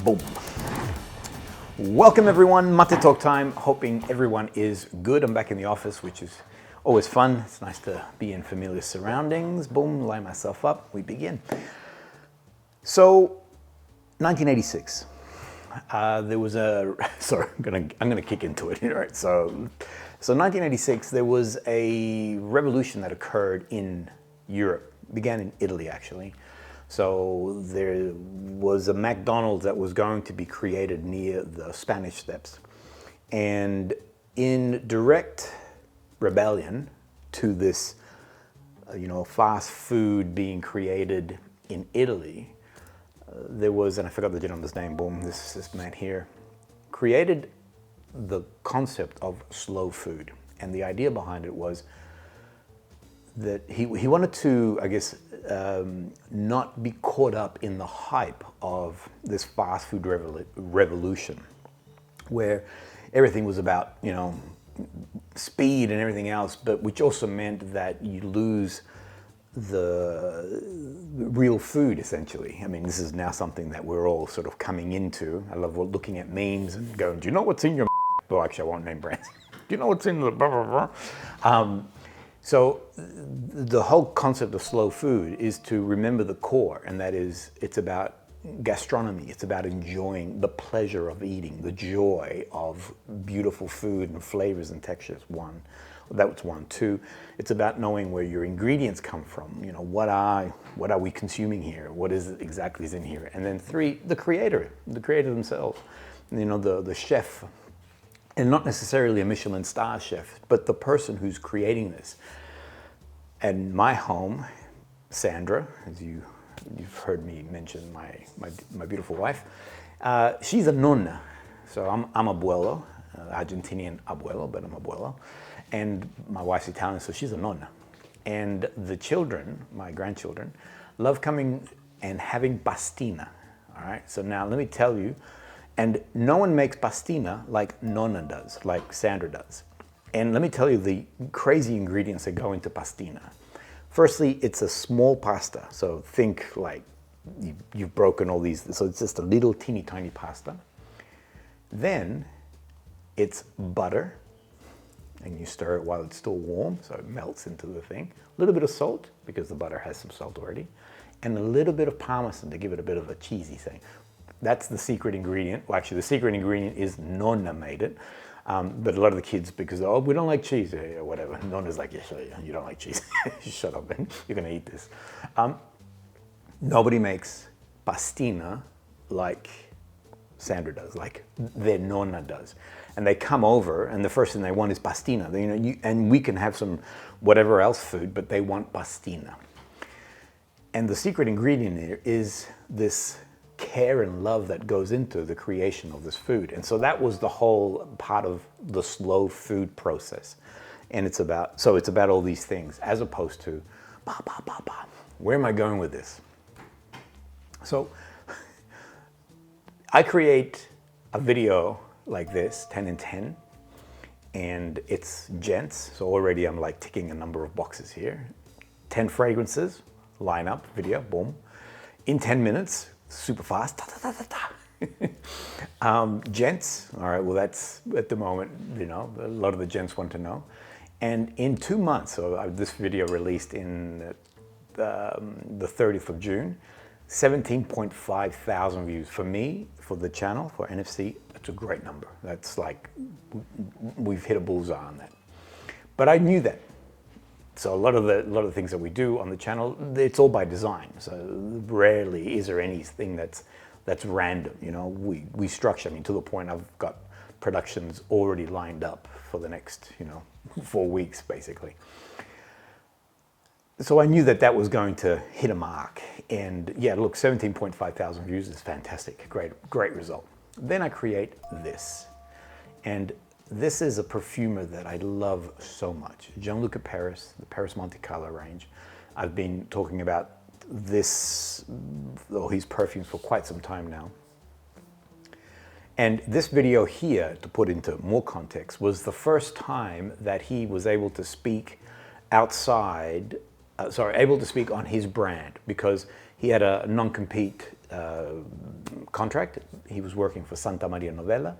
Boom. Welcome everyone, Mate Talk time. Hoping everyone is good. I'm back in the office, which is always fun. It's nice to be in familiar surroundings. Boom, line myself up, we begin. So, 1986. There was a, sorry, I'm gonna kick into it, right? So 1986, there was a revolution that occurred in Europe, began in Italy actually. So there was a McDonald's that was going to be created near the Spanish Steps. And in direct rebellion to this, fast food being created in Italy, there was, and I forgot the gentleman's name, boom, this man here, created the concept of slow food. And the idea behind it was that he wanted to, I guess, not be caught up in the hype of this fast food revolution, where everything was about, speed and everything else, but which also meant that you lose the real food, essentially. I mean, this is now something that we're all sort of coming into. I love looking at memes and going, do you know what's in your well, actually, I won't name brands. Do you know what's in the blah, blah, blah? So the whole concept of slow food is to remember the core, and that is, it's about gastronomy. It's about enjoying the pleasure of eating, the joy of beautiful food and flavors and textures. One, that was one. Two, it's about knowing where your ingredients come from. What are we consuming here? What is it exactly is in here? And then three, the creator themselves. The chef. And not necessarily a Michelin star chef, but the person who's creating this. And my home, Sandra, as you've heard me mention my beautiful wife, she's a nonna. So I'm abuelo, Argentinian abuelo, but I'm abuelo. And my wife's Italian, so she's a nonna. And the children, my grandchildren, love coming and having pastina, all right? So now let me tell you, and no one makes pastina like Nonna does, like Sandra does. And let me tell you the crazy ingredients that go into pastina. Firstly, it's a small pasta. So think like you've broken all these, so it's just a little teeny tiny pasta. Then it's butter, and you stir it while it's still warm, so it melts into the thing. A little bit of salt, because the butter has some salt already, and a little bit of parmesan to give it a bit of a cheesy thing. That's the secret ingredient. Well, actually, the secret ingredient is Nonna made it. But a lot of the kids, because, oh, we don't like cheese, or whatever. Nonna's like, yeah, sure, you don't like cheese. Shut up, man. You're going to eat this. Nobody makes pastina like Sandra does, like their Nonna does. And they come over, and the first thing they want is pastina. And we can have some whatever else food, but they want pastina. And the secret ingredient here is this care and love that goes into the creation of this food. And so that was the whole part of the slow food process. And it's about all these things, as opposed to, where am I going with this? So I create a video like this, 10 in 10, and it's gents. So already I'm like ticking a number of boxes here. 10 fragrances, line up, video, boom. In 10 minutes, super fast, gents, all right, well that's, at the moment, a lot of the gents want to know. And in 2 months, so this video released in the 30th of June, 17.5 thousand views. For me, for the channel, for NFC, that's a great number. That's like, we've hit a bullseye on that. But I knew that. So a lot of the things that we do on the channel, it's all by design. So rarely is there anything that's random. We structure. I mean, to the point I've got productions already lined up for the next 4 weeks basically. So I knew that was going to hit a mark. And yeah, look, 17.5 thousand views is fantastic. Great result. Then I create this, and this is a perfumer that I love so much. Gianluca Perris, the Paris Monte Carlo range. I've been talking about his perfumes for quite some time now. And this video here, to put into more context, was the first time that he was able to speak outside, able to speak on his brand, because he had a non-compete contract. He was working for Santa Maria Novella,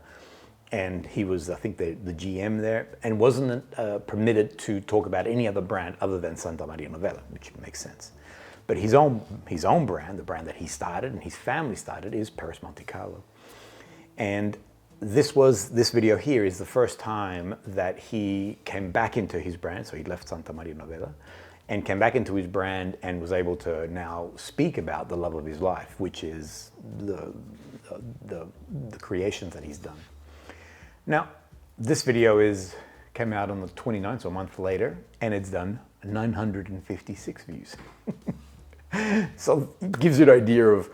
and he was, I think, the GM there, and wasn't permitted to talk about any other brand other than Santa Maria Novella, which makes sense. But his own brand, the brand that he started and his family started, is Perris Monte Carlo. And this video here is the first time that he came back into his brand. So he left Santa Maria Novella and came back into his brand and was able to now speak about the love of his life, which is the creations that he's done. Now, this video came out on the 29th, so a month later, and it's done 956 views. So it gives you an idea of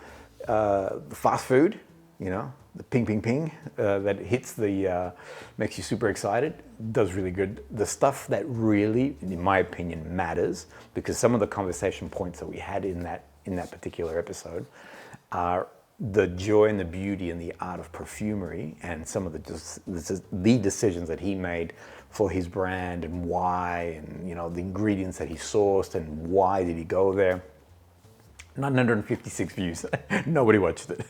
fast food, you know, the ping, ping, ping that hits makes you super excited, does really good. The stuff that really, in my opinion, matters, because some of the conversation points that we had in that particular episode are the joy and the beauty and the art of perfumery, and some of the decisions that he made for his brand and why, and you know, the ingredients that he sourced and why did he go there. 956 views. Nobody watched it.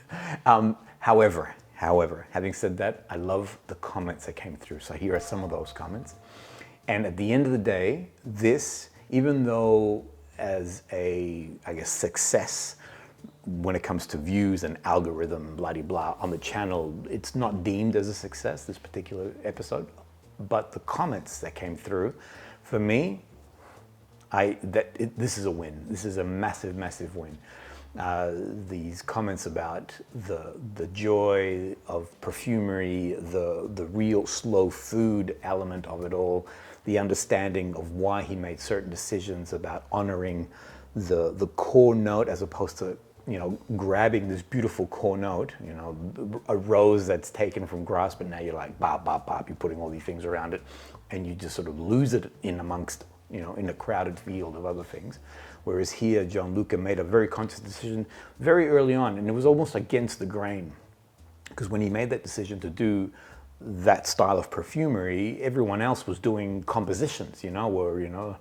However, having said that, I love the comments that came through. So here are some of those comments. And at the end of the day, this, even though as a, I guess, success when it comes to views and algorithm, blah, blah, blah, on the channel, it's not deemed as a success, this particular episode. But the comments that came through, for me, this is a win. This is a massive, massive win. These comments about the joy of perfumery, the real slow food element of it all, the understanding of why he made certain decisions about honoring the core note as opposed to, you know, grabbing this beautiful core note, you know, a rose that's taken from grass, but now you're like, bop, bop, bop, you're putting all these things around it, and you just sort of lose it in amongst, you know, in a crowded field of other things. Whereas here, Gianluca made a very conscious decision very early on, and it was almost against the grain. Because when he made that decision to do that style of perfumery, everyone else was doing compositions, you know, or, you know,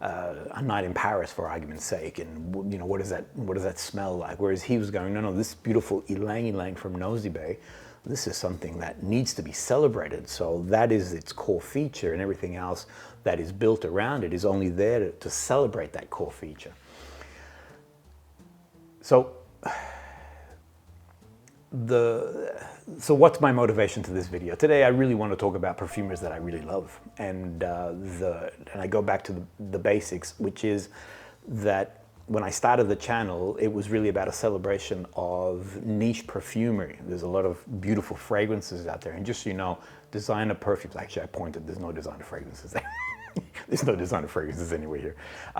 a night in Paris, for argument's sake, and, you know, what does that smell like? Whereas he was going, no, this beautiful ylang ylang from Nosy Bay, this is something that needs to be celebrated. So that is its core feature, and everything else that is built around it is only there to celebrate that core feature. So, so what's my motivation to this video? Today I really want to talk about perfumers that I really love, and I go back to the basics, which is that when I started the channel, it was really about a celebration of niche perfumery. There's a lot of beautiful fragrances out there, and just so you know, designer perfumes, actually I pointed, there's no designer fragrances there. There's no designer fragrances anywhere here.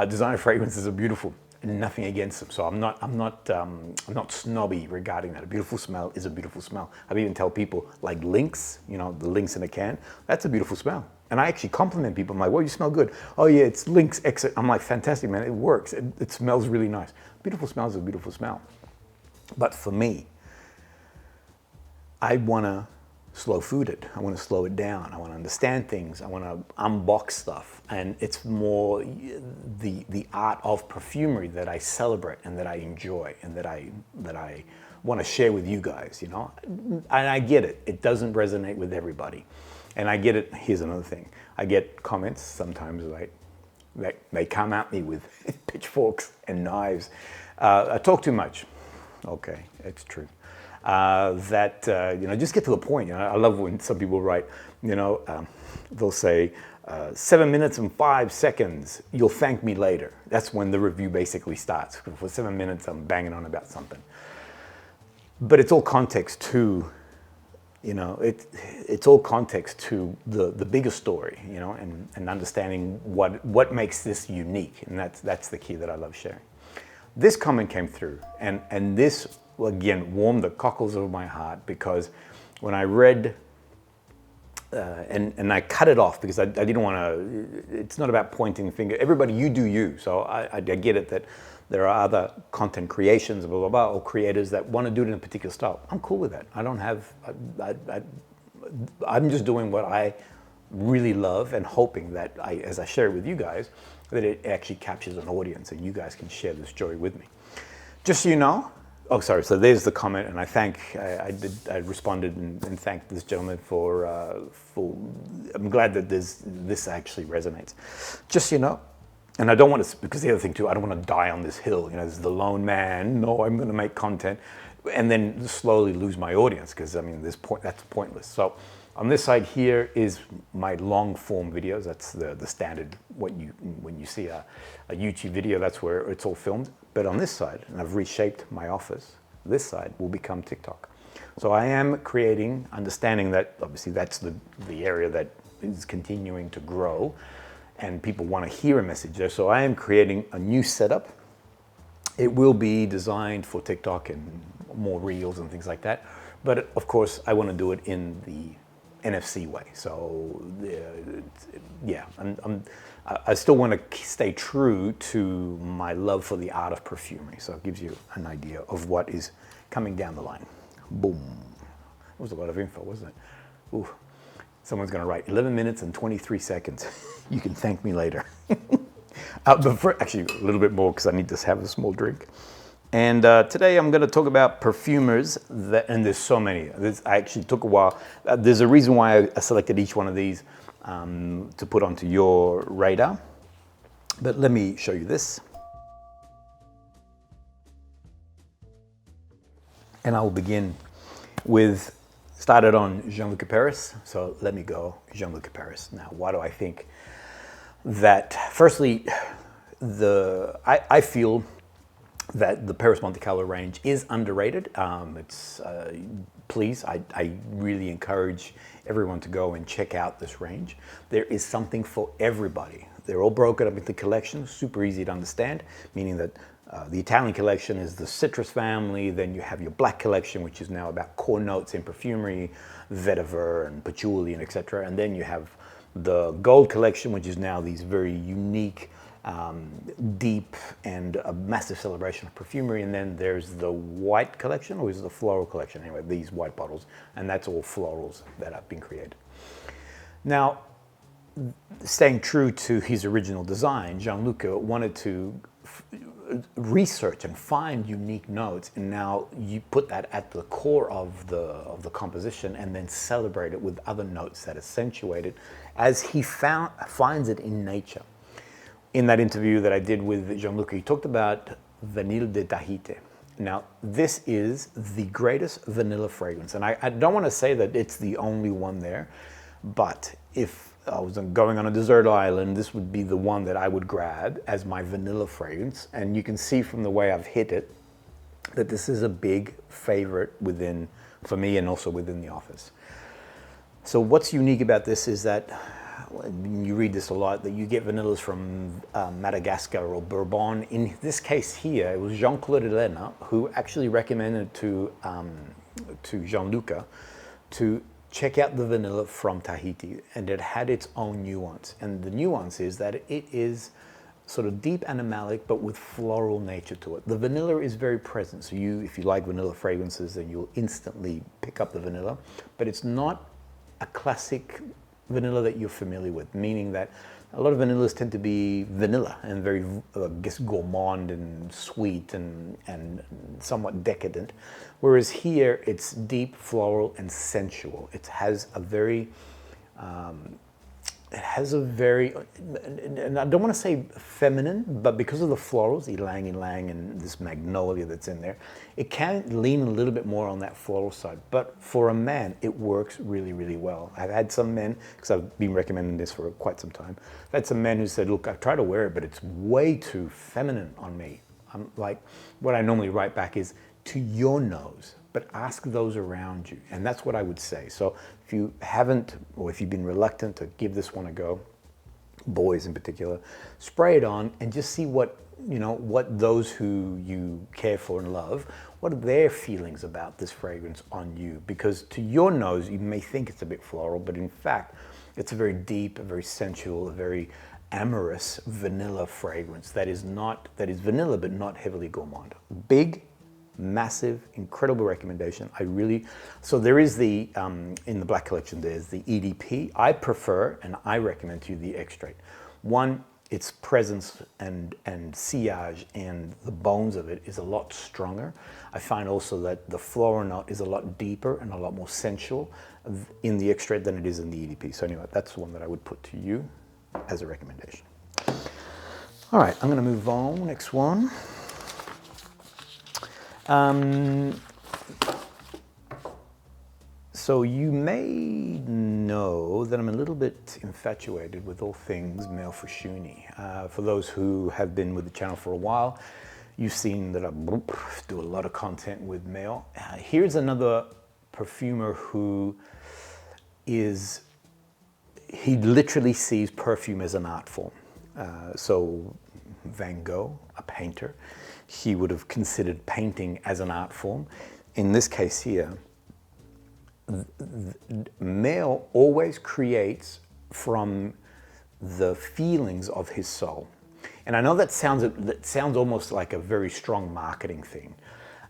Designer fragrances are beautiful, nothing against them. So I'm not snobby regarding that. A beautiful smell is a beautiful smell. I even tell people, like Lynx, you know, the Lynx in a can, that's a beautiful smell. And I actually compliment people. I'm like, well, you smell good. Oh yeah, it's Lynx exit. I'm like, fantastic, man, it works. It smells really nice. Beautiful smell is a beautiful smell. But for me, I want to slow food it. I want to slow it down. I want to understand things. I want to unbox stuff. And it's more the art of perfumery that I celebrate and that I enjoy and that I want to share with you guys, you know. And I get it. It doesn't resonate with everybody. And I get it. Here's another thing. I get comments sometimes like they come at me with pitchforks and knives. I talk too much. Okay, it's true. You know, just get to the point. You know, I love when some people write, you know, they'll say, 7 minutes and 5 seconds, you'll thank me later. That's when the review basically starts. For 7 minutes, I'm banging on about something. But it's all context to, you know, it's all context to the bigger story, you know, and understanding what makes this unique. And that's the key that I love sharing. This comment came through, and this, again, warmed the cockles of my heart, because when I read, and I cut it off because I didn't want to, it's not about pointing the finger. Everybody, you do you. So I get it that there are other content creations, blah, blah, blah, or creators that want to do it in a particular style. I'm cool with that. I don't have, I'm just doing what I really love and hoping that as I share it with you guys, that it actually captures an audience and you guys can share this joy with me. Just so you know, oh, sorry. So there's the comment, and I responded and thanked this gentleman for. I'm glad that this actually resonates. Just so you know, and I don't want to, because the other thing too, I don't want to die on this hill. You know, as the lone man. No, I'm going to make content, and then slowly lose my audience, because I mean, that's pointless. So on this side here is my long form videos. That's the standard. When you see a YouTube video, that's where it's all filmed. But on this side, and I've reshaped my office, this side will become TikTok. So I am creating, understanding that obviously that's the area that is continuing to grow and people want to hear a message there. So I am creating a new setup. It will be designed for TikTok and more reels and things like that. But of course, I want to do it in the NFC way. So yeah, I still want to stay true to my love for the art of perfumery. So it gives you an idea of what is coming down the line. Boom. That was a lot of info, wasn't it? Ooh. Someone's going to write 11 minutes and 23 seconds. You can thank me later. Actually, a little bit more, because I need to have a small drink. And today I'm going to talk about perfumers, and there's so many. I actually took a while. There's a reason why I selected each one of these to put onto your radar. But let me show you this. And I will begin with, started on Jean-Luc Perris. So let me go Jean-Luc Perris. Now, why do I think that? Firstly, I feel that the Paris Monte Carlo range is underrated. Please, I really encourage everyone to go and check out this range. There is something for everybody. They're all broken up into collections, super easy to understand, meaning that the Italian collection is the citrus family, then you have your black collection, which is now about core notes in perfumery, vetiver and patchouli and etc. And then you have the gold collection, which is now these very unique, deep and a massive celebration of perfumery. And then there's the white collection, or is it the floral collection? Anyway, these white bottles, and that's all florals that have been created. Now, staying true to his original design, Gianluca wanted to research and find unique notes, and now you put that at the core of the composition, and then celebrate it with other notes that accentuate it as he finds it in nature. In that interview that I did with Gianluca, he talked about Vanille de Tahiti. Now, this is the greatest vanilla fragrance, and I don't want to say that it's the only one there, but if I was going on a desert island, this would be the one that I would grab as my vanilla fragrance. And you can see from the way I've hit it that this is a big favorite for me, and also within the office. So what's unique about this is that, you read this a lot, that you get vanillas from Madagascar or Bourbon. In this case here, it was Jean-Claude Elena who actually recommended to Gianluca to check out the vanilla from Tahiti, and it had its own nuance. And the nuance is that it is sort of deep animalic, but with floral nature to it. The vanilla is very present. So if you like vanilla fragrances, then you'll instantly pick up the vanilla, but it's not a classic vanilla that you're familiar with, meaning that a lot of vanillas tend to be vanilla and very, I guess, gourmand and sweet and somewhat decadent. Whereas here, it's deep, floral, and sensual. It has a very, and I don't want to say feminine, but because of the florals, ylang ylang and this magnolia that's in there, it can lean a little bit more on that floral side. But for a man, it works really, really well. I've had some men, because I've been recommending this for quite some time, I've had some men who said, look, I try to wear it, but it's way too feminine on me. I'm like, what I normally write back is, to your nose, but ask those around you. And that's what I would say. So if you haven't, or if you've been reluctant to give this one a go, boys in particular, spray it on and just see what those who you care for and love, what are their feelings about this fragrance on you? Because to your nose, you may think it's a bit floral, but in fact, it's a very deep, a very sensual, a very amorous vanilla fragrance that is vanilla, but not heavily gourmand. Big, massive, incredible recommendation. So there is the, in the black collection, there's the EDP. I prefer, and I recommend to you, the extract. One, its presence and sillage and the bones of it is a lot stronger. I find also that the floral note is a lot deeper and a lot more sensual in the extract than it is in the EDP. So anyway, that's one that I would put to you as a recommendation. All right, I'm gonna move on, next one. So you may know that I'm a little bit infatuated with all things male FUSCIUNI. For those who have been with the channel for a while, you've seen that I do a lot of content with male. Here's another perfumer who is, he literally sees perfume as an art form. So Van Gogh, a painter, he would have considered painting as an art form. In this case here, male always creates from the feelings of his soul. And I know that sounds almost like a very strong marketing thing.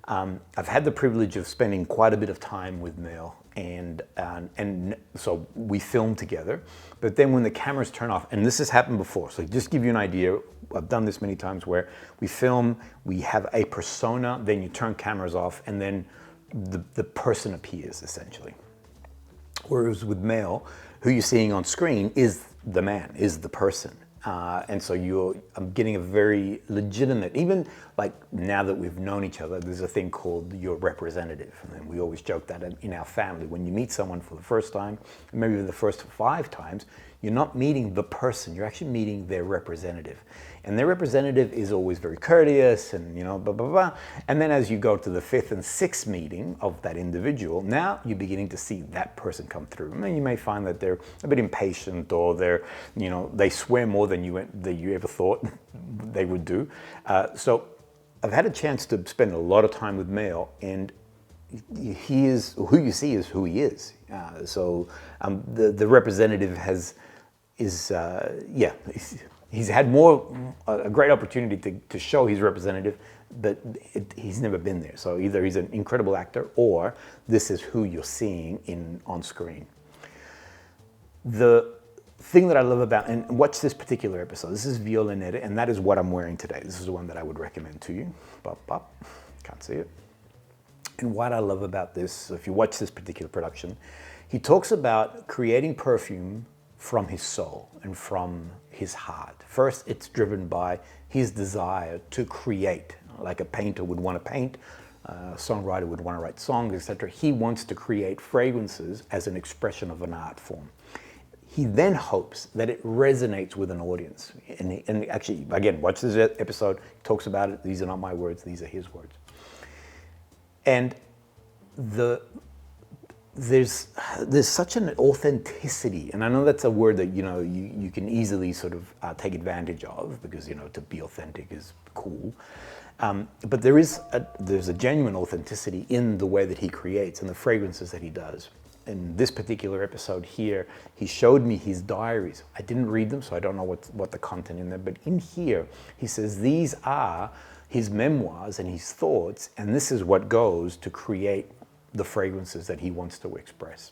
I've had the privilege of spending quite a bit of time with Mel, and so we film together. But then when the cameras turn off, and this has happened before, so just to give you an idea, I've done this many times where we film, we have a persona, then you turn cameras off, and then the person appears, essentially. Whereas with Mel, who you're seeing on screen is the man, is the person. And so I'm getting a very legitimate, even like now that we've known each other, there's a thing called your representative. And we always joke that in our family, when you meet someone for the first time, maybe the first 5 times, you're not meeting the person, you're actually meeting their representative. And their representative is always very courteous and, you know, blah, blah, blah. And then as you go to the 5th and 6th meeting of that individual, now you're beginning to see that person come through. And you may find that they're a bit impatient, or they're, you know, they swear more than you ever thought they would do. So I've had a chance to spend a lot of time with Mel, and he is, who you see is who he is. The representative he's had a great opportunity to show his representative, but he's never been there. So either he's an incredible actor, or this is who you're seeing on screen. The thing that I love about, and watch this particular episode, this is Violinetta, and that is what I'm wearing today. This is the one that I would recommend to you. Bop, bop. Can't see it. And what I love about this, if you watch this particular production, he talks about creating perfume from his soul and from his heart. First, it's driven by his desire to create, like a painter would want to paint, a songwriter would want to write songs, etc. He wants to create fragrances as an expression of an art form. He then hopes that it resonates with an audience. And actually, again, watch this episode, he talks about it. These are not my words, these are his words. And there's such an authenticity, and I know that's a word that you can easily sort of take advantage of, because to be authentic is cool, but there's a genuine authenticity in the way that he creates and the fragrances that he does. In this particular episode here, he showed me his diaries. I didn't read them, so I don't know what the content in there, but in here he says these are his memoirs and his thoughts, and this is what goes to create the fragrances that he wants to express.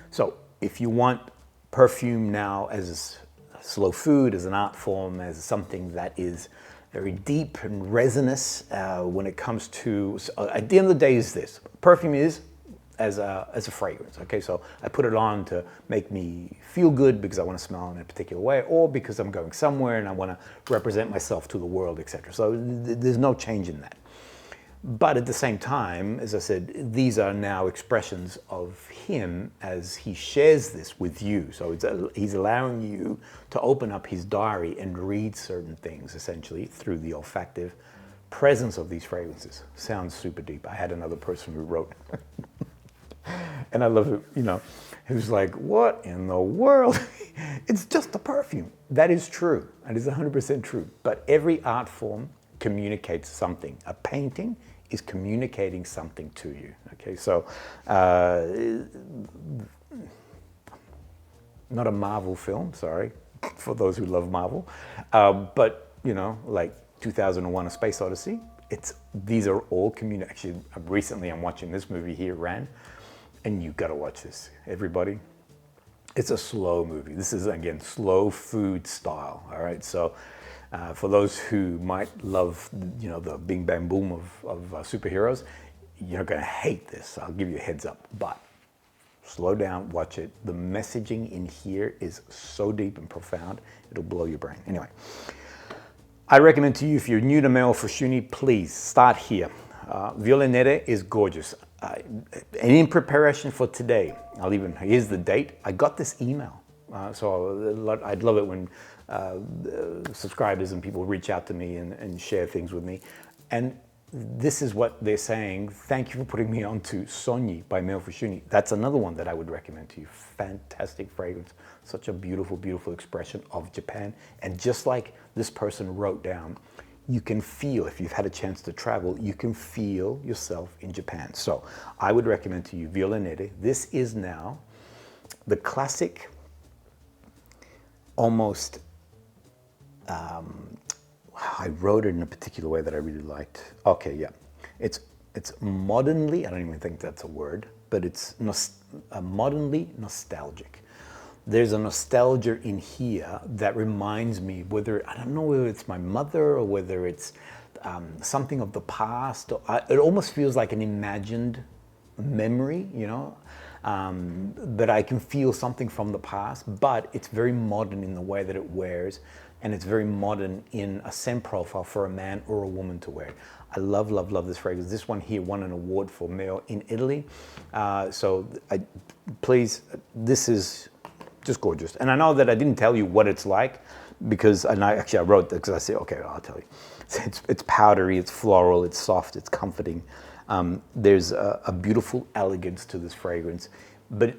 So if you want perfume now as slow food, as an art form, as something that is very deep and resinous when it comes to, at the end of the day is this, perfume is as a fragrance, okay? So I put it on to make me feel good because I want to smell in a particular way, or because I'm going somewhere and I want to represent myself to the world, etc. So there's no change in that. But at the same time, as I said, these are now expressions of him as he shares this with you. So he's allowing you to open up his diary and read certain things, essentially, through the olfactive presence of these fragrances. Sounds super deep. I had another person who wrote, and I love it, he was like, what in the world? It's just a perfume. That is true. That is 100% true. But every art form communicates something. A painting is communicating something to you. Okay, so not a Marvel film, sorry, for those who love Marvel, but like 2001: A Space Odyssey. These are all actually, recently I'm watching this movie here, Ran, and you got to watch this, everybody. It's a slow movie. This is, again, slow food style, all right? So for those who might love, you know, the bing bang boom of superheroes, you're gonna hate this. I'll give you a heads up, but slow down, watch it. The messaging in here is so deep and profound, it'll blow your brain. Anyway, I recommend to you, if you're new to male FUSCIUNI, please start here. Viola Nere is gorgeous. And in preparation for today, here's the date. I got this email. So I'd love it when subscribers and people reach out to me and share things with me. And this is what they're saying. Thank you for putting me on to Sogni by Male FUSCIUNI. That's another one that I would recommend to you. Fantastic fragrance. Such a beautiful, beautiful expression of Japan. And just like this person wrote down, you can feel, if you've had a chance to travel, you can feel yourself in Japan. So I would recommend to you Viola Nere. This is now the classic, almost, I wrote it in a particular way that I really liked. Okay, yeah. It's modernly, I don't even think that's a word, but it's modernly nostalgic. There's a nostalgia in here that reminds me, I don't know whether it's my mother or whether it's something of the past. It almost feels like an imagined memory, you know? But I can feel something from the past, but it's very modern in the way that it wears, and it's very modern in a scent profile for a man or a woman to wear. I love, love, love this fragrance. This one here won an award for male in Italy. Please, this is just gorgeous. And I know that I didn't tell you what it's like, because, and I wrote that because I said, okay, I'll tell you. It's powdery, it's floral, it's soft, it's comforting. There's a beautiful elegance to this fragrance, but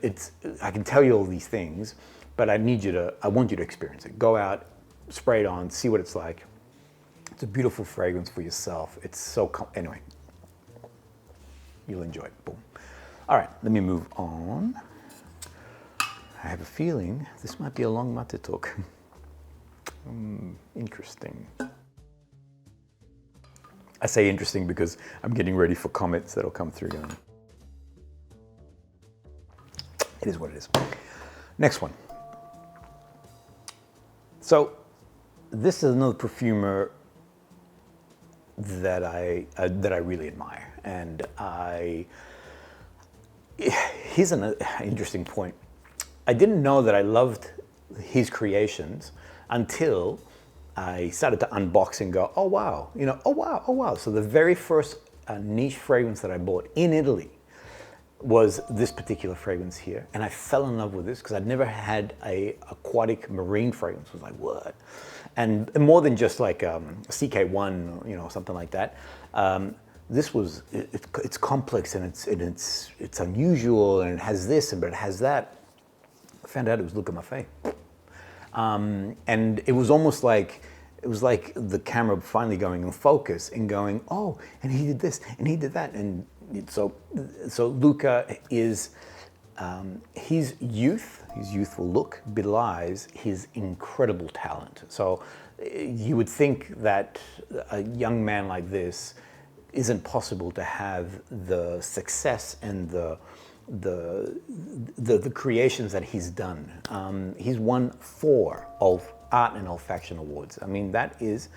I can tell you all these things, but I want you to experience it. Go out, spray it on, see what it's like. It's a beautiful fragrance for yourself. It's so, anyway, you'll enjoy it, boom. All right, let me move on. I have a feeling this might be a long mate talk. Interesting. I say interesting because I'm getting ready for comments that'll come through. It is what it is. Next one. So this is another perfumer that I really admire, and here's an interesting point. I didn't know that I loved his creations until I started to unbox and go, oh wow, you know, oh wow, oh wow. So the very first niche fragrance that I bought in Italy was this particular fragrance here, and I fell in love with this because I'd never had a aquatic marine fragrance. I was like, what? And more than just like CK1, you know, something like that. This was, it's complex and it's unusual, and it has this, but it has that. I found out it was LUCA MAFFEI. And it was almost like, it was like the camera finally going in focus and going, oh, and he did this, and he did that. And so LUCA is, his youthful look belies his incredible talent. So you would think that a young man like this isn't possible to have the success and the creations that he's done. He's won 4 of Art and Olfaction Awards. I mean, that is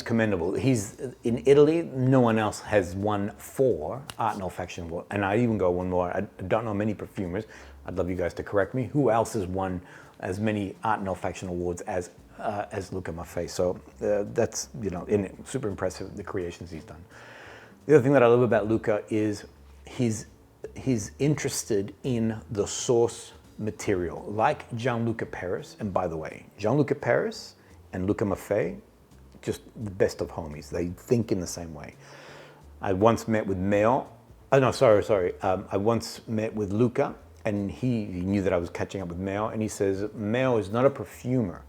commendable. He's in Italy. No one else has won 4 Art and Olfaction Awards. And I even go one more. I don't know many perfumers. I'd love you guys to correct me. Who else has won as many Art and Olfaction Awards as LUCA MAFFEI? So that's, you know, super impressive, the creations he's done. The other thing that I love about LUCA is he's interested in the source material, like Jean-Luc Perris. And by the way, Jean-Luc Perris and LUCA MAFFEI, just the best of homies. They think in the same way. I once met with Mel. Oh no, sorry. I once met with LUCA, and he knew that I was catching up with Mel, and he says, Mel is not a perfumer.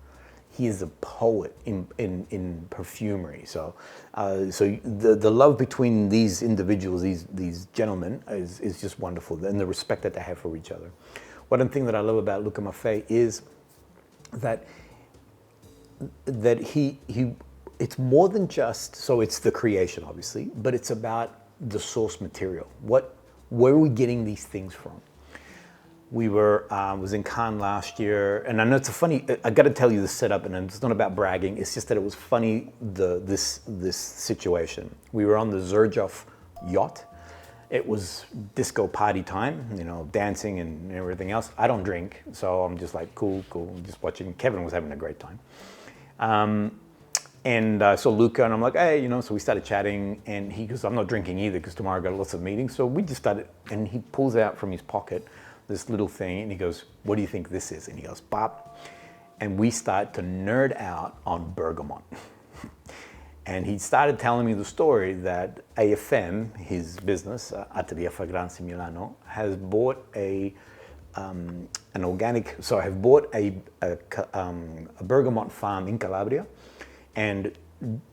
He is a poet in perfumery. So, the love between these individuals, these gentlemen, is just wonderful, and the respect that they have for each other. One thing that I love about LUCA MAFFEI is that it's more than just, so it's the creation obviously, but it's about the source material. Where are we getting these things from? We was in Cannes last year, and I know it's a funny, I got to tell you the setup, and it's not about bragging, it's just that it was funny, this situation. We were on the Zerjov yacht. It was disco party time, you know, dancing and everything else. I don't drink, so I'm just like, cool, just watching. Kevin was having a great time. And I saw LUCA, and I'm like, hey, you know, so we started chatting, and he goes, I'm not drinking either, because tomorrow I got lots of meetings. So we just started, and he pulls out from his pocket this little thing, and he goes, what do you think this is? And he goes, pop. And we start to nerd out on bergamot. And he started telling me the story that AFM, his business, Atelier Fragranze Milano, has bought a bergamot farm in Calabria, and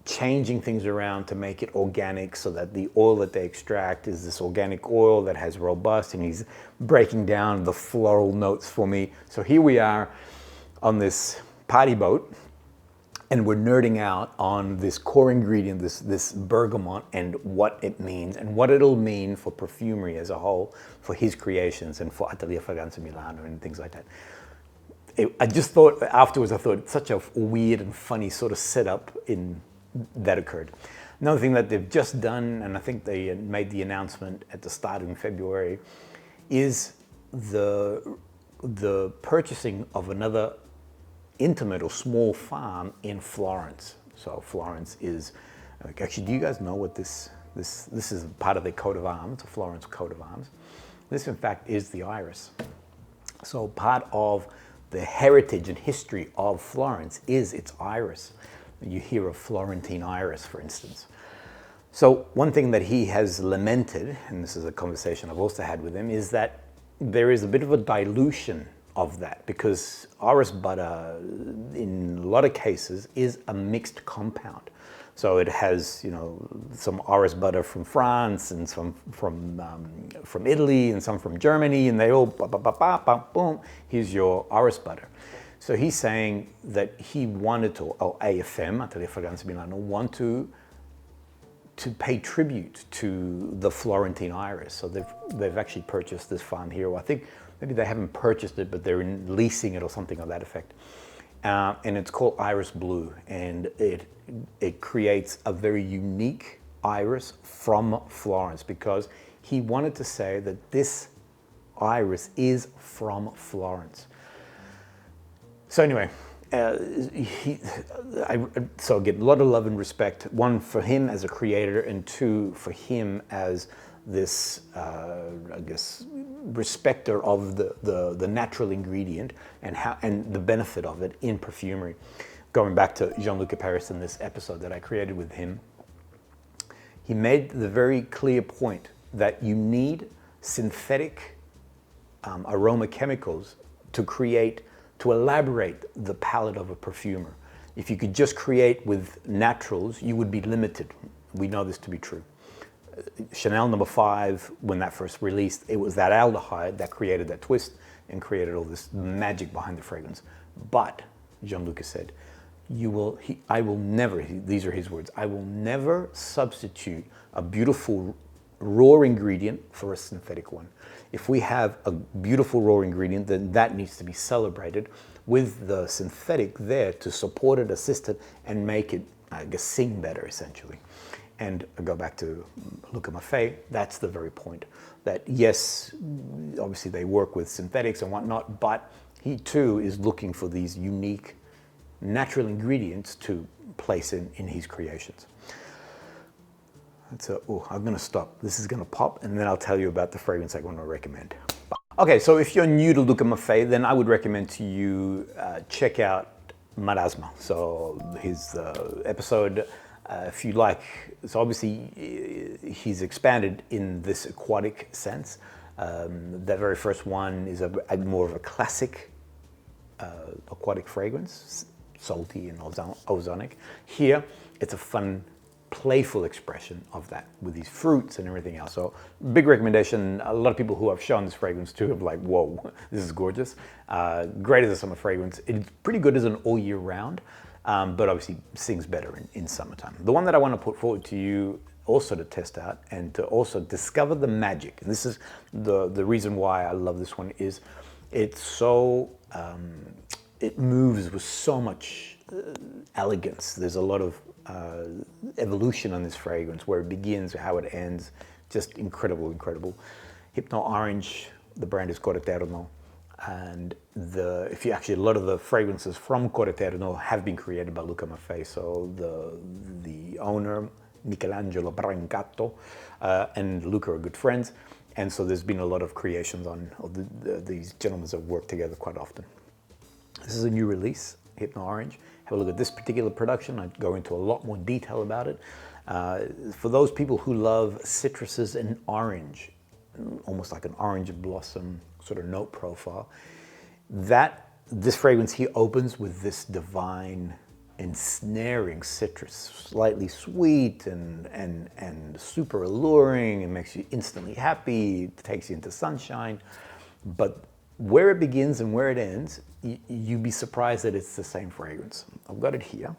changing things around to make it organic so that the oil that they extract is this organic oil that has robust, and he's breaking down the floral notes for me. So here we are on this party boat, and we're nerding out on this core ingredient, this bergamot, and what it means, and what it'll mean for perfumery as a whole, for his creations, and for Atelier Fragranze Milano and things like that. I just thought, afterwards, I thought, such a weird and funny sort of setup that occurred. Another thing that they've just done, and I think they made the announcement at the start of February, is the purchasing of another intimate or small farm in Florence. So Florence is, actually, do you guys know what this is part of their coat of arms, a Florence coat of arms? This, in fact, is the iris. So part of the heritage and history of Florence is its iris. You hear of Florentine iris, for instance. So one thing that he has lamented, and this is a conversation I've also had with him, is that there is a bit of a dilution of that, because iris butter, in a lot of cases, is a mixed compound. So it has, you know, some iris butter from France, and some from Italy, and some from Germany, and they all boom, here's your iris butter. So he's saying that he wanted to, or AFM, Atelier Fragranze Milano, want to pay tribute to the Florentine iris. So they've actually purchased this farm here. I think maybe they haven't purchased it, but they're leasing it or something of that effect. And it's called Iris Blue, and it creates a very unique iris from Florence, because he wanted to say that this iris is from Florence. So anyway, so again, a lot of love and respect, one for him as a creator, and two for him as this, I guess, respecter of the natural ingredient and the benefit of it in perfumery. Going back to Jean-Luc Perris in this episode that I created with him, he made the very clear point that you need synthetic aroma chemicals to elaborate the palette of a perfumer. If you could just create with naturals, you would be limited. We know this to be true. Chanel No. 5, when that first released, it was that aldehyde that created that twist and created all this magic behind the fragrance. But, Jean-Luc said, I will never, these are his words, I will never substitute a beautiful raw ingredient for a synthetic one. If we have a beautiful raw ingredient, then that needs to be celebrated with the synthetic there to support it, assist it, and make it, I guess, sing better, essentially. And I go back to LUCA MAFFEI, that's the very point. That yes, obviously they work with synthetics and whatnot, but he too is looking for these unique natural ingredients to place in his creations. I'm gonna stop. This is gonna pop, and then I'll tell you about the fragrance I want to recommend. Okay, so if you're new to LUCA MAFFEI, then I would recommend to you check out Marasma. So his episode, if you like, so obviously he's expanded in this aquatic sense. That very first one is more of a classic aquatic fragrance, salty and ozonic. Here, it's a fun, playful expression of that with these fruits and everything else. So big recommendation. A lot of people who I've shown this fragrance to have like, whoa, this is gorgeous. Great as a summer fragrance. It's pretty good as an all year round, but obviously sings better in summertime. The one that I want to put forward to you also to test out and to also discover the magic. And this is the reason why I love this one is it's so, it moves with so much elegance. There's a lot of evolution on this fragrance, where it begins, how it ends, just incredible, incredible. Hypno Orange, the brand is Cor Eterno, and if you actually, a lot of the fragrances from Cor Eterno have been created by Luca Maffei. So the owner, Michelangelo Brancato, and Luca are good friends, and so there's been a lot of creations on these gentlemen that work together quite often. This is a new release, Hypno Orange. Have a look at this particular production. I go into a lot more detail about it. For those people who love citruses and orange, almost like an orange blossom sort of note profile, this fragrance here opens with this divine, ensnaring citrus, slightly sweet and super alluring. It makes you instantly happy. It takes you into sunshine. But where it begins and where it ends, you'd be surprised that it's the same fragrance. I've got it here.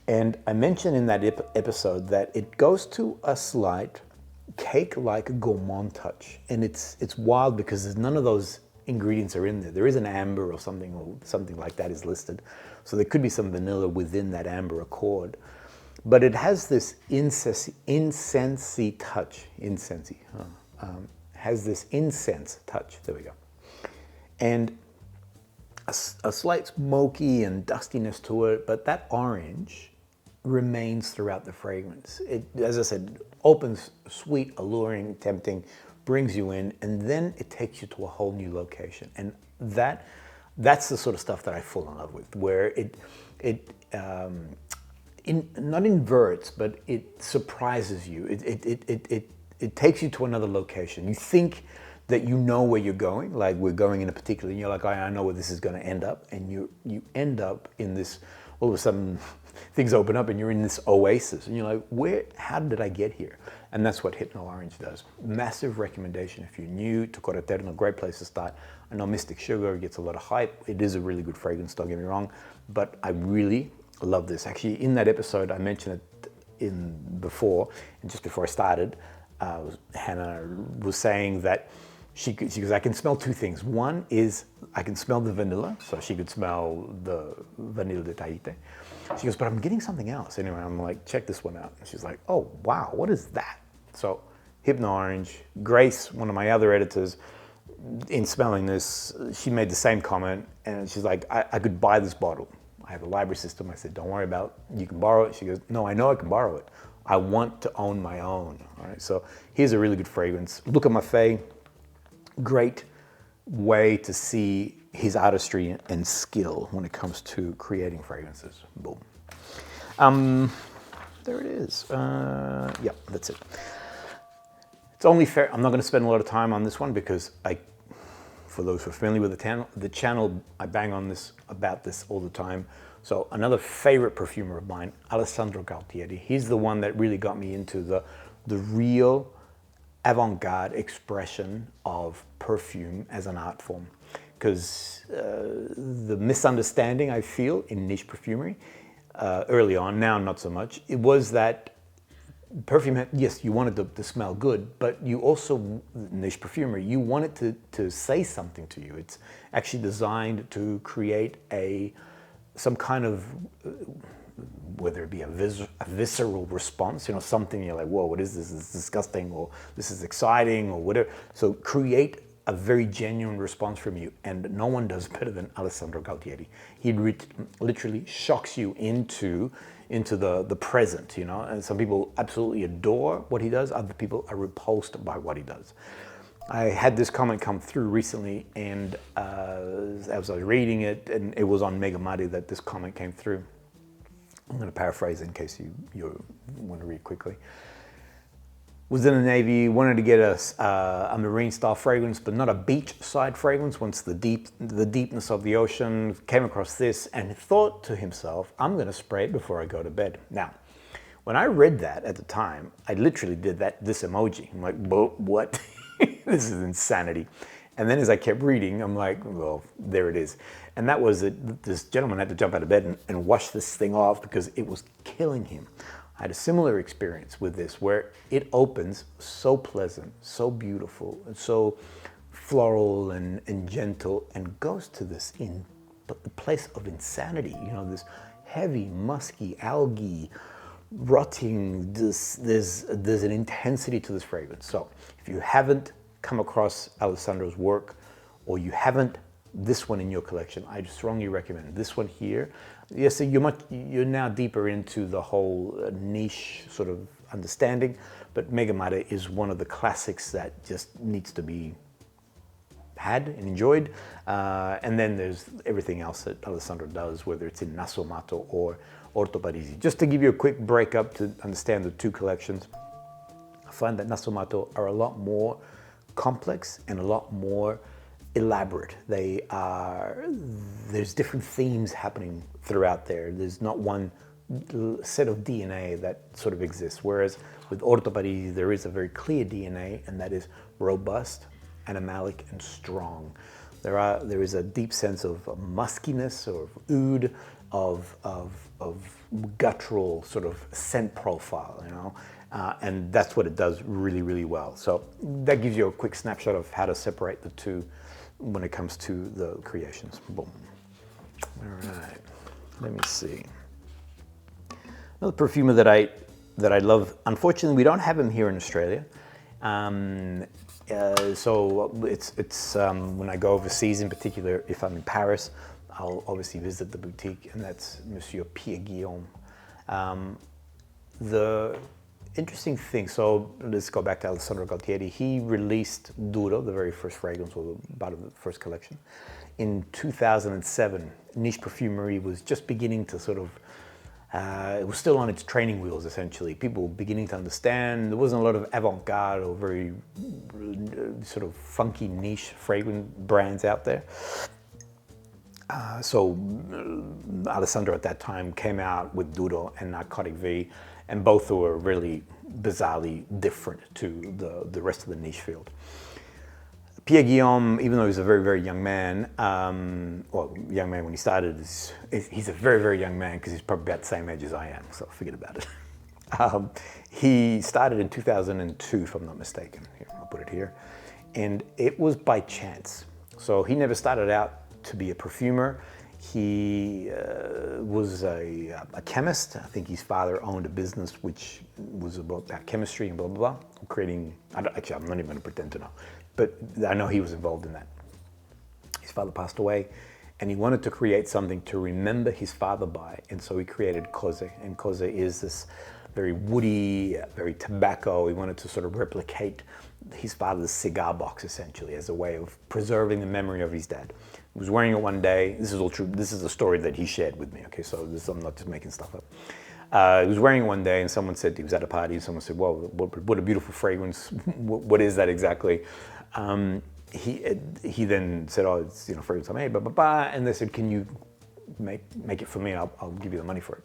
And I mentioned in that episode that it goes to a slight cake-like gourmand touch. And it's wild because none of those ingredients are in there. There is an amber or something like that is listed. So there could be some vanilla within that amber accord. But it has this incensey touch. Has this incense touch. There we go. And a slight smoky and dustiness to it, but that orange remains throughout the fragrance. It, as I said, opens sweet, alluring, tempting, brings you in, and then it takes you to a whole new location. And that's the sort of stuff that I fall in love with, where not inverts, but it surprises you. It takes you to another location. You think that you know where you're going, like we're going in a particular, and you're like, I know where this is going to end up, and you end up in this, all of a sudden things open up and you're in this oasis, and you're like, how did I get here? And that's what Hypno Orange does. Massive recommendation if you're new to Cor Eterno, great place to start. I know Mystic Sugar gets a lot of hype. It is a really good fragrance, don't get me wrong, but I really love this. Actually, in that episode, I mentioned it before, and just before I started, Hannah was saying that she goes, I can smell two things. One is I can smell the vanilla, so she could smell the vanilla de Tahiti. She goes, but I'm getting something else. Anyway, I'm like, check this one out. And she's like, oh, wow, what is that? So Hypno Orange. Grace, one of my other editors, in smelling this, she made the same comment, and she's like, I could buy this bottle. I have a library system. I said, don't worry about it. You can borrow it. She goes, no, I know I can borrow it. I want to own my own. All right, so here's a really good fragrance. Luca Maffei, great way to see his artistry and skill when it comes to creating fragrances. Boom. There it is. Yeah, that's it. It's only fair. I'm not going to spend a lot of time on this one because for those who are familiar with the channel, I bang on about this all the time. So another favorite perfumer of mine, Alessandro Gaultieri. He's the one that really got me into the real avant-garde expression of perfume as an art form. Because the misunderstanding I feel in niche perfumery, early on, now not so much, it was that perfume, yes, you wanted to smell good, but you also, niche perfumery, you want it to say something to you. It's actually designed to create some kind of, whether it be a visceral response, something you're like, whoa, what is this? This is disgusting, or this is exciting, or whatever. So create a very genuine response from you, and no one does better than Alessandro Gaultieri. He literally shocks you into the present, and some people absolutely adore what he does, other people are repulsed by what he does. I had this comment come through recently, and as I was reading it, and it was on Mega Muddy that this comment came through. I'm going to paraphrase in case you want to read quickly. Was in the Navy, wanted to get a marine style fragrance, but not a beachside fragrance, wants the deepness of the ocean, came across this and thought to himself, I'm going to spray it before I go to bed. Now, when I read that at the time, I literally did this emoji. I'm like, what? This is insanity. And then as I kept reading, I'm like, well, there it is. And that was it. This gentleman had to jump out of bed and wash this thing off because it was killing him. I had a similar experience with this where it opens so pleasant, so beautiful, and so floral and gentle, and goes to this place of insanity. You know, this heavy, musky, algae, rotting. There's an intensity to this fragrance. So if you haven't come across Alessandro's work, or you haven't this one in your collection, I strongly recommend this one here. Yes, so you're now deeper into the whole niche sort of understanding, but Mega Mare is one of the classics that just needs to be had and enjoyed. And then there's everything else that Alessandro does, whether it's in Nasomato or Orto Parisi. Just to give you a quick breakup to understand the two collections, I find that Nasomato are a lot more complex and a lot more elaborate. There's different themes happening throughout there. There's not one set of DNA that sort of exists. Whereas with Orto Parisi, there is a very clear DNA, and that is robust, animalic, and strong. There is a deep sense of muskiness or oud, of guttural sort of scent profile, you know, and that's what it does really, really well. So that gives you a quick snapshot of how to separate the two when it comes to the creations. Boom. All right, let me see. Another perfumer that I love. Unfortunately, we don't have him here in Australia. So it's when I go overseas, in particular, if I'm in Paris, I'll obviously visit the boutique, and that's Monsieur Pierre. The interesting thing, so let's go back to Alessandro Gaultieri. He released Duro, the very first fragrance, or part of the first collection, in 2007. Niche perfumery was just beginning to sort of, it was still on its training wheels, essentially. People were beginning to understand. There wasn't a lot of avant-garde or very sort of funky niche fragrance brands out there. So Alessandro at that time came out with Duro and Narcotic V, and both were really bizarrely different to the rest of the niche field. Pierre, even though he's a very, very young man, well, young man when he started, he's a very, very young man because he's probably about the same age as I am, so forget about it. He started in 2002, if I'm not mistaken. Here, I'll put it here. And it was by chance. So he never started out to be a perfumer. He was a chemist. I think his father owned a business which was about chemistry and blah, blah, blah. Creating, actually, I'm not even going to pretend to know. But I know he was involved in that. His father passed away, and he wanted to create something to remember his father by, and so he created Cose. And Cose is this very woody, very tobacco. He wanted to sort of replicate his father's cigar box, essentially, as a way of preserving the memory of his dad. He was wearing it one day. This is all true. This is a story that he shared with me, okay? So I'm not just making stuff up. He was wearing it one day, and someone said, he was at a party, and someone said, "Whoa, what a beautiful fragrance. What is that exactly?" He then said, "Oh, it's, you know, fragrance I made, blah, blah, blah." And they said, "Can you make it for me? I'll give you the money for it."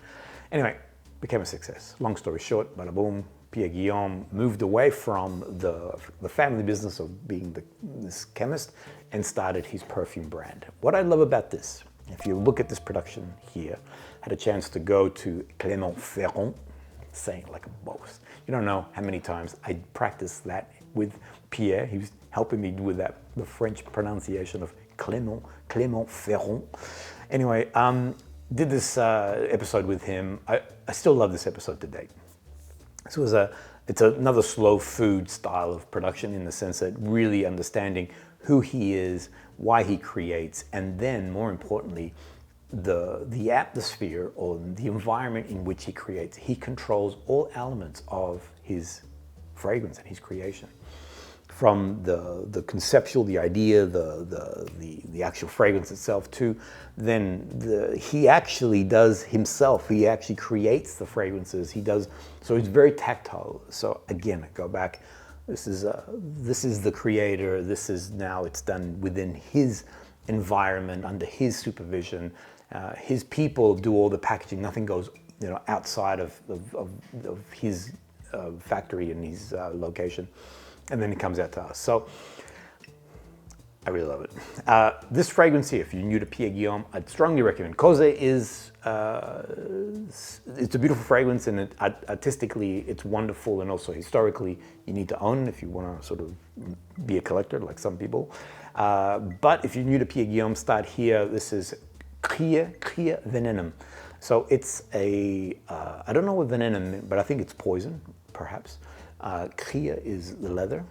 Anyway, became a success. Long story short, bada boom, Pierre moved away from the family business of being this chemist and started his perfume brand. What I love about this, if you look at this production here, had a chance to go to Clermont-Ferrand, saying it like a boss. You don't know how many times I practiced that with Pierre. He was helping me with that, the French pronunciation of Clermont-Ferrand. Anyway, did this episode with him. I still love this episode to date. It's another slow food style of production, in the sense that really understanding who he is, why he creates, and then more importantly, the atmosphere or the environment in which he creates. He controls all elements of his fragrance and his creation. From the conceptual, the idea, the actual fragrance itself, to then he actually does himself. He actually creates the fragrances. He does, so it's very tactile. So again, I go back. This is the creator. This is now, it's done within his environment, under his supervision. His people do all the packaging. Nothing goes, you know, outside of his factory and his location. And then it comes out to us. So I really love it. This fragrance here, if you're new to Pierre Guillaume, I'd strongly recommend. Cose is, it's a beautiful fragrance, and artistically it's wonderful, and also historically you need to own if you want to sort of be a collector like some people. But if you're new to Pierre Guillaume, start here. This is Cria Venenum. So it's a, I don't know what venenum means, but I think it's poison, perhaps. Cria is the leather.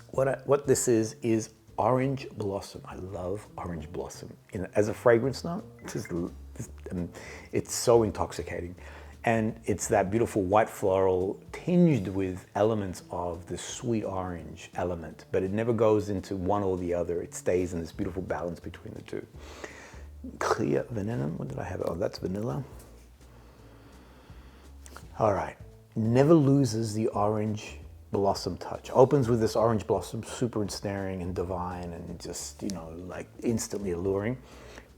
What this is orange blossom. I love orange blossom. As a fragrance note, it's so intoxicating. And it's that beautiful white floral tinged with elements of the sweet orange element, but it never goes into one or the other. It stays in this beautiful balance between the two. Clear venenum, what did I have? Oh, that's vanilla. All right, never loses the orange blossom touch. Opens with this orange blossom, super ensnaring and divine and just, you know, like instantly alluring.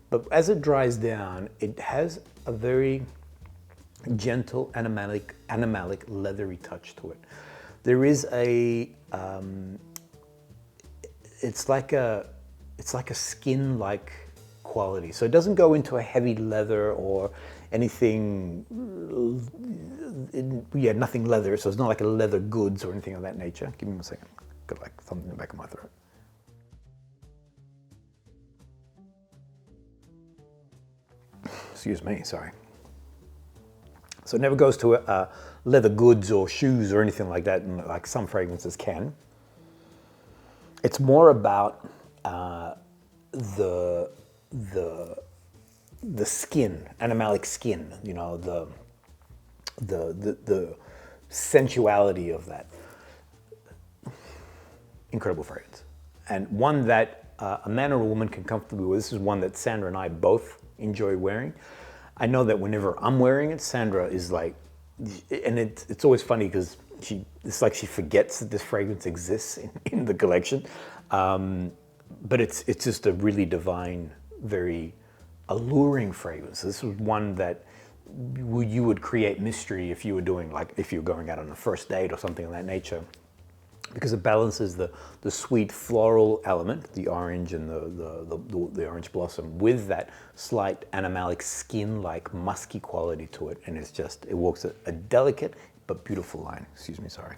But as it dries down, it has a very gentle, animalic, leathery touch to it. There is a, it's like a skin-like quality. So it doesn't go into a heavy leather or anything, yeah, nothing leather. So it's not like a leather goods or anything of that nature. Give me 1 second. Got like something in the back of my throat. Excuse me, sorry. So it never goes to leather goods or shoes or anything like that, like some fragrances can. It's more about the skin, animalic skin, you know, the sensuality of that. Incredible fragrance. And one that a man or a woman can comfortably wear. This is one that Sandra and I both enjoy wearing. I know that whenever I'm wearing it, Sandra is like, and it's always funny because it's like she forgets that this fragrance exists in the collection. But it's just a really divine, very alluring fragrance. This was one that you would create mystery if you were doing, like if you were going out on a first date or something of that nature, because it balances the sweet floral element, the orange and the orange blossom, with that slight animalic skin-like musky quality to it, and it walks a delicate but beautiful line. Excuse me, sorry.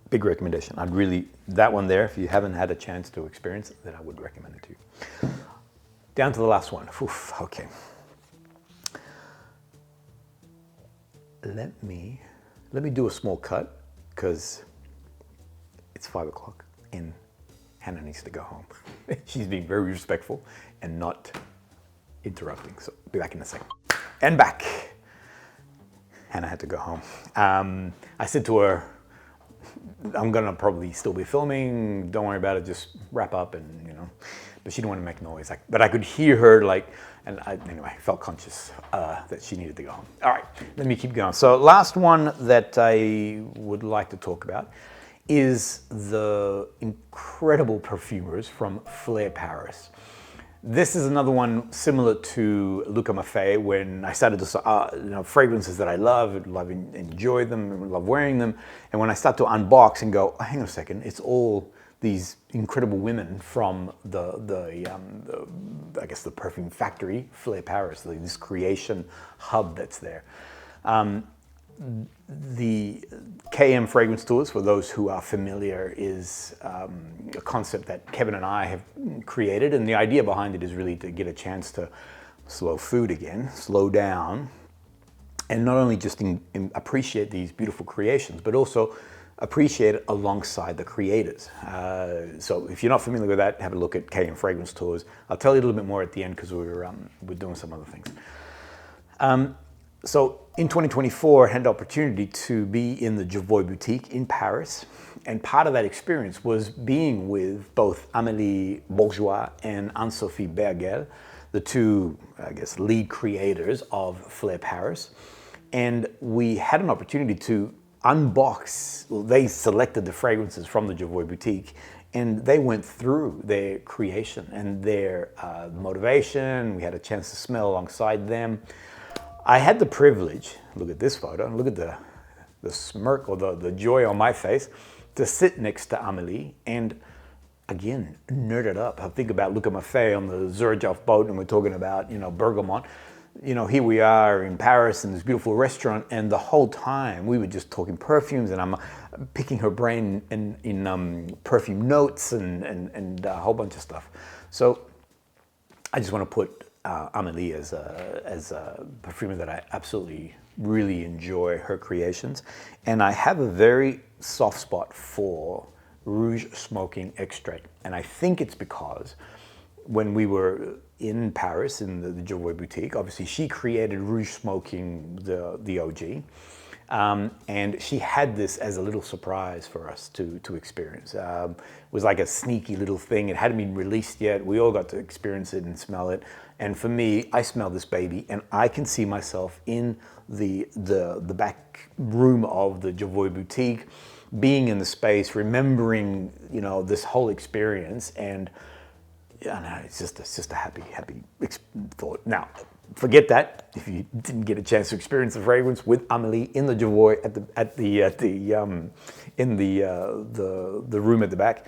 Big recommendation. That one there, if you haven't had a chance to experience it, then I would recommend it to you. Down to the last one. Oof, okay. Let me do a small cut because it's 5 o'clock and Hannah needs to go home. She's being very respectful and not interrupting. So I'll be back in a second. And back. Hannah had to go home. I said to her, I'm gonna probably still be filming. Don't worry about it. Just wrap up, and you know. But she didn't want to make noise. But I could hear her anyway, I felt conscious that she needed to go home. All right, let me keep going. So last one that I would like to talk about is the incredible perfumers from Flair Paris. This is another one similar to LUCA MAFFEI, when I started to, fragrances that I love enjoy them, love wearing them. And when I start to unbox and go, oh, hang on a second, it's all these incredible women from I guess the perfume factory, Flair Paris, this creation hub that's there. The KM Fragrance Tours, for those who are familiar, is a concept that Kevin and I have created, and the idea behind it is really to get a chance to slow food again, slow down, and not only just appreciate these beautiful creations, but also appreciate it alongside the creators. So if you're not familiar with that, have a look at KM Fragrance Tours. I'll tell you a little bit more at the end because we're doing some other things. So in 2024, I had the opportunity to be in the Javoy Boutique in Paris. And part of that experience was being with both AMELIE Bourgois and Anne-Sophie Bergel, the two, I guess, lead creators of Flair Paris. And we had an opportunity to unbox, well, they selected the fragrances from the Javoy Boutique, and they went through their creation and their motivation. We had a chance to smell alongside them. I had the privilege, look at this photo, look at the smirk or the joy on my face. to sit next to Amélie and, again, nerd it up. I think about LUCA MAFFEI on the Zurich boat, and we're talking about, you know, bergamot. You know, here we are in Paris in this beautiful restaurant, and the whole time we were just talking perfumes, and I'm picking her brain in perfume notes and a whole bunch of stuff. So I just want to put Amélie as a perfumer that I absolutely really enjoy her creations, and I have a very soft spot for rouge smoking extract, and I think it's because when we were in Paris in the Jovoy boutique, obviously she created rouge smoking, the OG, and she had this as a little surprise for us to experience. It was like a sneaky little thing. It hadn't been released yet. We all got to experience it and smell it. And for me, I smell this baby, and I can see myself in the back room of the Jovoy boutique, being in the space, remembering, you know, this whole experience, and yeah, no, it's just a happy thought. Now, forget that. If you didn't get a chance to experience the fragrance with Amélie in the Jovoy in the room at the back,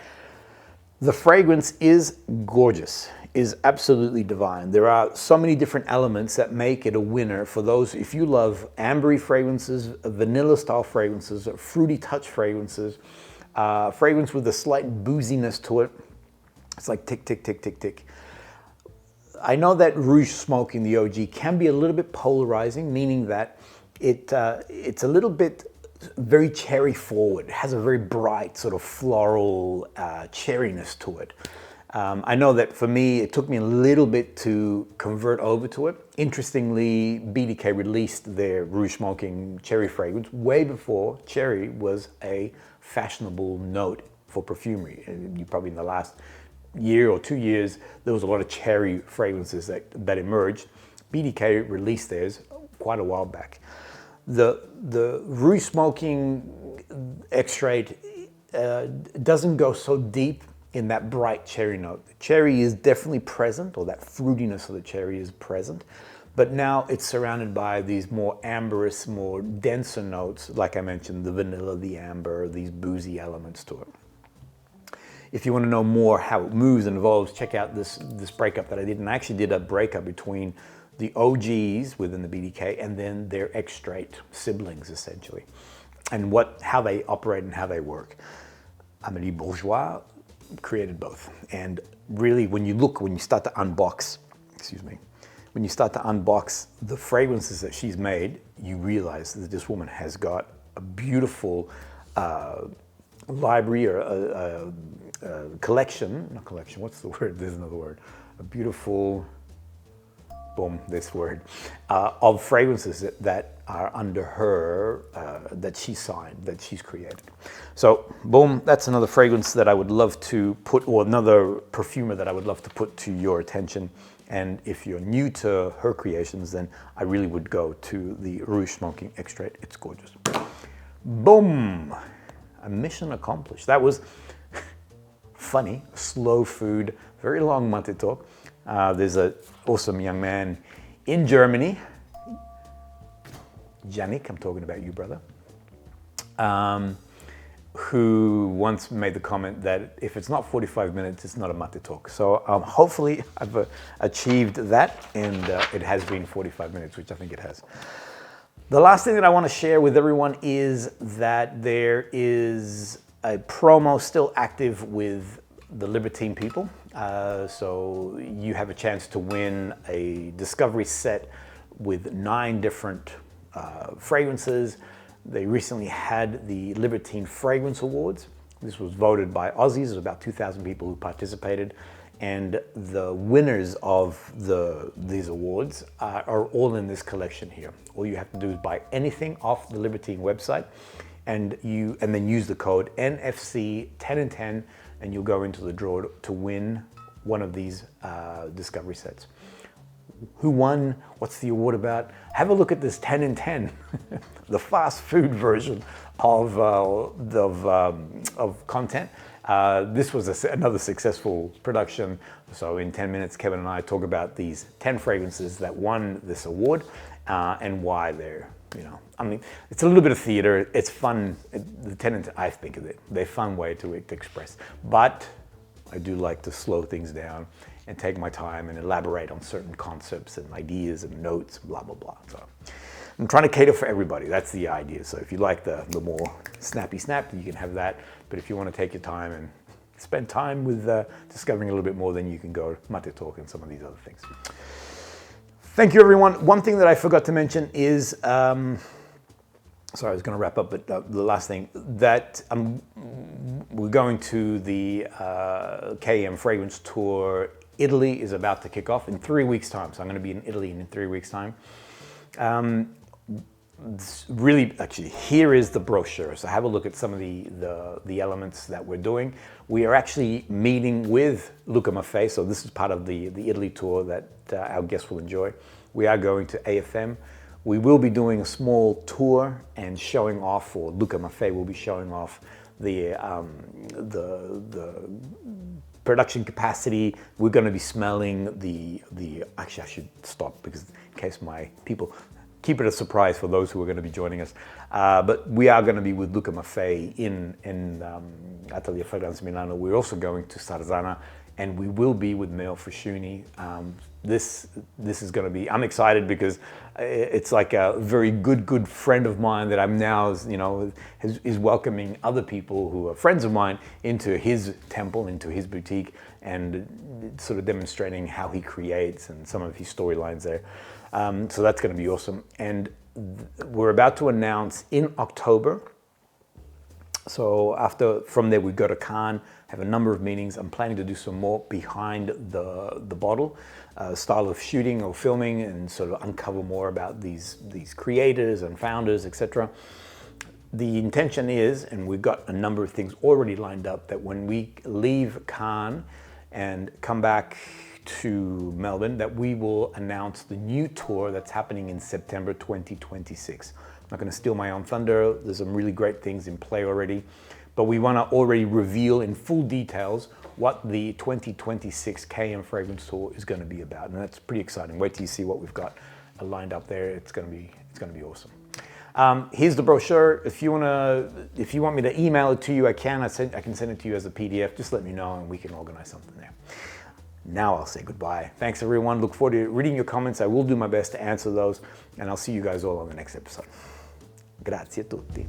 the fragrance is gorgeous, is absolutely divine. There are so many different elements that make it a winner for those, if you love ambery fragrances, vanilla style fragrances, fruity touch fragrances, fragrance with a slight booziness to it. It's like tick, tick, tick, tick, tick. I know that rouge smoke in the OG can be a little bit polarizing, meaning that it's a little bit very cherry forward. It has a very bright sort of floral cherryness to it. I know that for me, it took me a little bit to convert over to it. Interestingly, BDK released their rouge smoking cherry fragrance way before cherry was a fashionable note for perfumery. And you probably in the last year or 2 years, there was a lot of cherry fragrances that emerged. BDK released theirs quite a while back. The rouge smoking extrait doesn't go so deep in that bright cherry note. The cherry is definitely present, or that fruitiness of the cherry is present, but now it's surrounded by these more amberous, more denser notes, like I mentioned, the vanilla, the amber, these boozy elements to it. If you want to know more how it moves and evolves, check out this breakup that I did. And I actually did a breakup between the OGs within the BDK and then their extrait siblings, essentially, and how they operate and how they work. Amélie Bourgois created both. And really, when you start to unbox, when you start to unbox the fragrances that she's made, you realize that this woman has got a beautiful library, or a collection, not collection, what's the word? There's another word. A beautiful, boom, this word, of fragrances that are under her, that she signed, that she's created. So, boom, that's another fragrance that I would love to put, or another perfumer that I would love to put to your attention. And if you're new to her creations, then I really would go to the rouge smoking extrait. It's gorgeous. Boom. A mission accomplished. That was funny, slow food, very long Mate talk. There's an awesome young man in Germany, Yannick, I'm talking about you, brother, who once made the comment that if it's not 45 minutes, it's not a Mate talk. So hopefully I've achieved that, and it has been 45 minutes, which I think it has. The last thing that I want to share with everyone is that there is a promo still active with the Libertine people. So you have a chance to win a discovery set with 9 different fragrances. They recently had the Libertine Fragrance Awards. This was voted by Aussies. There's about 2,000 people who participated. And the winners of these awards are all in this collection here. All you have to do is buy anything off the Libertine website, and then use the code NFC10 and you'll go into the draw to win one of these discovery sets. Who won? What's the award about? Have a look at this 10 in 10, the fast food version of content. This was another successful production. So in 10 minutes, Kevin and I talk about these 10 fragrances that won this award and why they're you know, I mean, it's a little bit of theater. It's fun. The tenant, I think of it, they're fun way to express. But I do like to slow things down and take my time and elaborate on certain concepts and ideas and notes, blah, blah, blah. So I'm trying to cater for everybody. That's the idea. So if you like the more snappy snap, you can have that. But if you want to take your time and spend time with discovering a little bit more, then you can go mate talk and some of these other things. Thank you, everyone. One thing that I forgot to mention is, sorry, I was going to wrap up, but the last thing, that we're going to the KM Fragrance Tour. Italy is about to kick off in 3 weeks' time. So I'm going to be in Italy in 3 weeks' time. Really, actually, here is the brochure. So have a look at some of the elements that we're doing. We are actually meeting with LUCA MAFFEI. So this is part of the Italy tour that our guests will enjoy. We are going to AFM. We will be doing a small tour and showing off, or LUCA MAFFEI will be showing off the production capacity. We're going to be smelling actually I should stop because in case my people, keep it a surprise for those who are going to be joining us. But we are going to be with LUCA MAFFEI in Atelier Fragrance Milano. We're also going to Sarzana, and we will be with FUSCIUNI. This is going to be, I'm excited because it's like a very good friend of mine that I'm now, you know, is welcoming other people who are friends of mine into his temple, into his boutique, and sort of demonstrating how he creates and some of his storylines there. So that's going to be awesome. And we're about to announce in October. So from there we go to Cannes, have a number of meetings. I'm planning to do some more behind the bottle, style of shooting or filming, and sort of uncover more about these creators and founders, etc. The intention is, and we've got a number of things already lined up, that when we leave Cannes and come back to Melbourne, that we will announce the new tour that's happening in September 2026. I'm not going to steal my own thunder. There's some really great things in play already, but we want to already reveal in full details what the 2026 KM Fragrance Tour is going to be about, and that's pretty exciting. Wait till you see what we've got lined up there. It's going to be awesome. Here's the brochure. If you want me to email it to you, I can. I can send it to you as a PDF. Just let me know, and we can organize something there. Now I'll say goodbye. Thanks, everyone. Look forward to reading your comments. I will do my best to answer those, and I'll see you guys all on the next episode. Grazie a tutti.